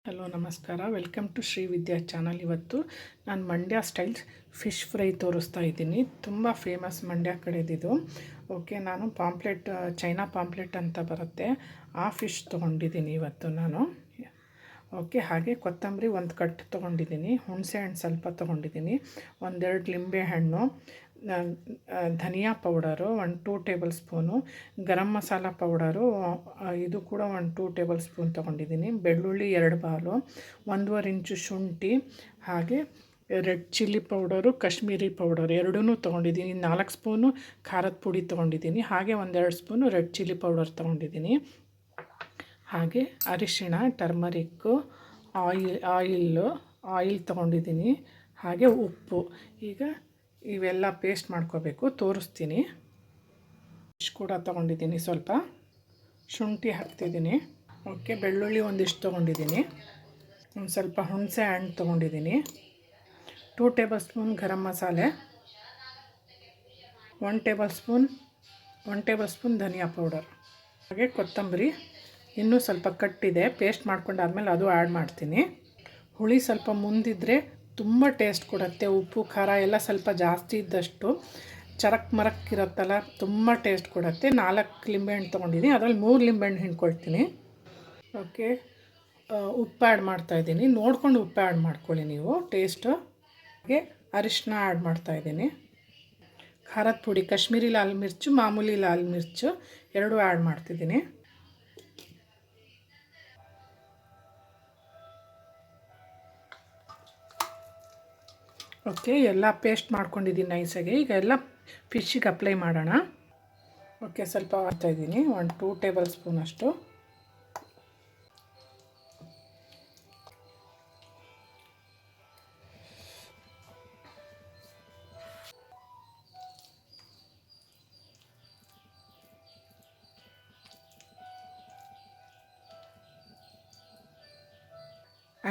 Hello ನಮಸ್ಕಾರ, welcome to Shri Vidya channel. ಇವತ್ತು ನಾನು ಮಂಡ್ಯ ಸ್ಟೈಲ್ಸ್ ಫಿಶ್ ಫ್ರೈ ತೋರಿಸ್ತಾ ಇದ್ದೀನಿ. ತುಂಬ ಫೇಮಸ್ ಮಂಡ್ಯ ಕಡೆದಿದು. ಓಕೆ, ನಾನು ಪಾಂಪ್ಲೆಟ್, ಚೈನಾ ಪಾಂಪ್ಲೆಟ್ ಅಂತ ಬರುತ್ತೆ, ಆ ಫಿಶ್ ತೊಗೊಂಡಿದ್ದೀನಿ ಇವತ್ತು ನಾನು. ಓಕೆ, ಹಾಗೆ ಕೊತ್ತಂಬರಿ ಒಂದು ಕಟ್ ತೊಗೊಂಡಿದ್ದೀನಿ, ಹುಣಸೆ ಹಣ್ಣು ಸ್ವಲ್ಪ ತೊಗೊಂಡಿದ್ದೀನಿ, ಒಂದೆರಡು ಲಿಂಬೆ ಹಣ್ಣು, ಧನಿಯಾ powder 1-2 table spoon, garam masala powder ಇದು ಕೂಡ 1-2 ಟೇಬಲ್ ಸ್ಪೂನ್ ತೊಗೊಂಡಿದ್ದೀನಿ, ಬೆಳ್ಳುಳ್ಳಿ 2 ಬಾಲು, 1.5 ಇಂಚು ಶುಂಠಿ, ಹಾಗೆ red chilli powder, Kashmiri powder ಎರಡೂ ತೊಗೊಂಡಿದ್ದೀನಿ, 4 ಸ್ಪೂನು ಖಾರದ ಪುಡಿ ತೊಗೊಂಡಿದ್ದೀನಿ, ಹಾಗೆ 1-2 ಸ್ಪೂನು ರೆಡ್ ಚಿಲ್ಲಿ ಪೌಡರ್ ತೊಗೊಂಡಿದ್ದೀನಿ, ಹಾಗೆ ಅರಿಶಿಣ, ಟರ್ಮರಿಕ್ಕು, ಆಯಿಲ್ ತೊಗೊಂಡಿದ್ದೀನಿ, ಹಾಗೆ ಉಪ್ಪು. ಈಗ ಇವೆಲ್ಲ ಪೇಸ್ಟ್ ಮಾಡ್ಕೋಬೇಕು, ತೋರಿಸ್ತೀನಿ. ಫಿಶ್ ಕೂಡ ತೊಗೊಂಡಿದ್ದೀನಿ, ಸ್ವಲ್ಪ ಶುಂಠಿ ಹಾಕ್ತಿದ್ದೀನಿ. ಓಕೆ, ಬೆಳ್ಳುಳ್ಳಿ ಒಂದಿಷ್ಟು ತೊಗೊಂಡಿದ್ದೀನಿ, ಒಂದು ಸ್ವಲ್ಪ ಹುಣಸೆ ಹಣ್ಣು ತೊಗೊಂಡಿದ್ದೀನಿ, 2 table spoon garam masala, 1 table spoon ಧನಿಯಾ ಪೌಡರ್, ಹಾಗೆ ಕೊತ್ತಂಬರಿ ಇನ್ನೂ ಸ್ವಲ್ಪ ಕಟ್ಟಿದೆ, ಪೇಸ್ಟ್ ಮಾಡ್ಕೊಂಡಾದ್ಮೇಲೆ ಅದು ಆ್ಯಡ್ ಮಾಡ್ತೀನಿ. ಹುಳಿ ಸ್ವಲ್ಪ ಮುಂದಿದ್ರೆ ತುಂಬ ಟೇಸ್ಟ್ ಕೊಡುತ್ತೆ. ಉಪ್ಪು ಖಾರ ಎಲ್ಲ ಸ್ವಲ್ಪ ಜಾಸ್ತಿ ಇದ್ದಷ್ಟು ಮರಕ್ಕಿರುತ್ತಲ್ಲ, ತುಂಬ ಟೇಸ್ಟ್ ಕೊಡುತ್ತೆ. 4 ಲಿಂಬೆಹಣ್ಣು ತೊಗೊಂಡಿದ್ದೀನಿ, ಅದರಲ್ಲಿ 3 ಲಿಂಬೆಹಣ್ಣು ಹಿಂಡ್ಕೊಳ್ತೀನಿ. ಓಕೆ, ಉಪ್ಪು ಆ್ಯಡ್ ಮಾಡ್ತಾಯಿದ್ದೀನಿ, ನೋಡ್ಕೊಂಡು ಉಪ್ಪು ಆ್ಯಡ್ ಮಾಡ್ಕೊಳ್ಳಿ ನೀವು ಟೇಸ್ಟು. ಹಾಗೆ ಅರಿಶಿನ ಆ್ಯಡ್ ಮಾಡ್ತಾಯಿದ್ದೀನಿ, ಖಾರದ ಪುಡಿ, ಕಾಶ್ಮೀರಿ ಲಾಲ್ ಮಿರ್ಚು, ಮಾಮೂಲಿ ಲಾಲ್ ಮಿರ್ಚು ಎರಡೂ ಆ್ಯಡ್ ಮಾಡ್ತಿದ್ದೀನಿ. ಓಕೆ, ಎಲ್ಲ ಪೇಸ್ಟ್ ಮಾಡ್ಕೊಂಡಿದ್ದೀನಿ ನೈಸಾಗಿ. ಈಗ ಎಲ್ಲ ಫಿಶ್ಶಿಗೆ ಅಪ್ಲೈ ಮಾಡೋಣ. ಓಕೆ, ಸ್ವಲ್ಪ ಹಾಕ್ತಾಯಿದ್ದೀನಿ, 1-2 ಟೇಬಲ್ ಸ್ಪೂನ್ ಅಷ್ಟು.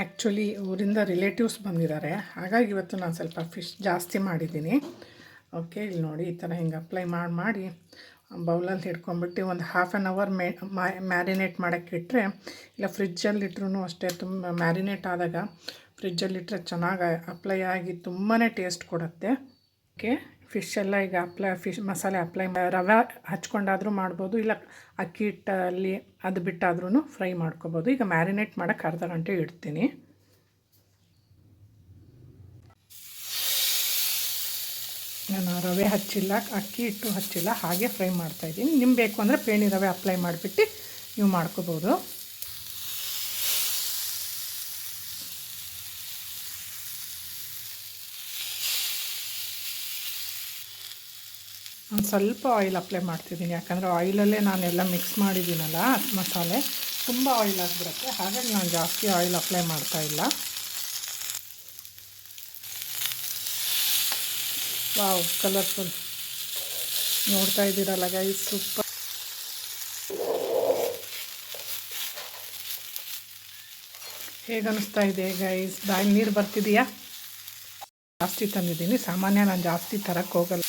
ಆ್ಯಕ್ಚುಲಿ ಊರಿಂದ ರಿಲೇಟಿವ್ಸ್ ಬಂದಿದ್ದಾರೆ, ಹಾಗಾಗಿ ಇವತ್ತು ನಾನು ಸ್ವಲ್ಪ ಫಿಶ್ ಜಾಸ್ತಿ ಮಾಡಿದ್ದೀನಿ. ಓಕೆ, ಇಲ್ಲಿ ನೋಡಿ, ಈ ಥರ ಹಿಂಗೆ ಅಪ್ಲೈ ಮಾಡಿ ಬೌಲಲ್ಲಿ ಹಿಡ್ಕೊಂಬಿಟ್ಟು ಒಂದು 1/2 ಅವರ್ ಮ್ಯಾರಿನೇಟ್ ಮಾಡೋಕ್ಕೆ ಇಟ್ಟರೆ, ಇಲ್ಲ ಫ್ರಿಜ್ಜಲ್ಲಿಟ್ರೂ ಅಷ್ಟೇ, ತುಂಬ ಮ್ಯಾರಿನೇಟ್ ಆದಾಗ ಫ್ರಿಜ್ಜಲ್ಲಿಟ್ಟರೆ ಚೆನ್ನಾಗಿ ಅಪ್ಲೈ ಆಗಿ ತುಂಬಾ ಟೇಸ್ಟ್ ಕೊಡುತ್ತೆ. ಓಕೆ, ಫಿಶೆಲ್ಲ ಈಗ ಮಸಾಲೆ ಅಪ್ಲೈ ರವೆ ಹಚ್ಕೊಂಡಾದರೂ ಮಾಡ್ಬೋದು, ಇಲ್ಲ ಅಕ್ಕಿ ಹಿಟ್ಟಲ್ಲಿ ಅದು ಬಿಟ್ಟಾದ್ರೂ ಫ್ರೈ ಮಾಡ್ಕೊಬೋದು. ಈಗ ಮ್ಯಾರಿನೇಟ್ ಮಾಡೋಕ್ಕೆ ಅರ್ಧ ಗಂಟೆ ಇಡ್ತೀನಿ. ನಾನು ರವೆ ಹಚ್ಚಿಲ್ಲ, ಅಕ್ಕಿ ಹಿಟ್ಟು ಹಚ್ಚಿಲ್ಲ, ಹಾಗೆ ಫ್ರೈ ಮಾಡ್ತಾಯಿದ್ದೀನಿ. ನಿಮ್ಗೆ ಬೇಕು ಅಂದರೆ ಪೇಣಿ ರವೆ ಅಪ್ಲೈ ಮಾಡಿಬಿಟ್ಟು ನೀವು ಮಾಡ್ಕೋಬೋದು. ಒಂದು ಸ್ವಲ್ಪ ಆಯಿಲ್ ಅಪ್ಲೈ ಮಾಡ್ತಿದ್ದೀನಿ, ಯಾಕಂದರೆ ಆಯಿಲಲ್ಲೇ ನಾನೆಲ್ಲ ಮಿಕ್ಸ್ ಮಾಡಿದ್ದೀನಲ್ಲ ಮಸಾಲೆ, ತುಂಬ ಆಯಿಲ್ ಆಗಿಬಿಡುತ್ತೆ, ಹಾಗಾಗಿ ನಾನು ಜಾಸ್ತಿ ಆಯಿಲ್ ಅಪ್ಲೈ ಮಾಡ್ತಾಯಿಲ್ಲ. ವಾವ್, ಕಲರ್ಫುಲ್ ನೋಡ್ತಾ ಇದ್ದೀರಲ್ಲ ಗೈಸ್, ಸೂಪರ್. ಹೇಗೆ ಅನ್ನಿಸ್ತಾ ಇದೆ ಗೈಸ್? ಬಾಯಲ್ಲಿ ನೀರು ಬರ್ತಿದೆಯಾ? ಜಾಸ್ತಿ ತಂದಿದ್ದೀನಿ, ಸಾಮಾನ್ಯ ನಾನು ಜಾಸ್ತಿ ತರಕ್ಕೆ ಹೋಗಲ್ಲ.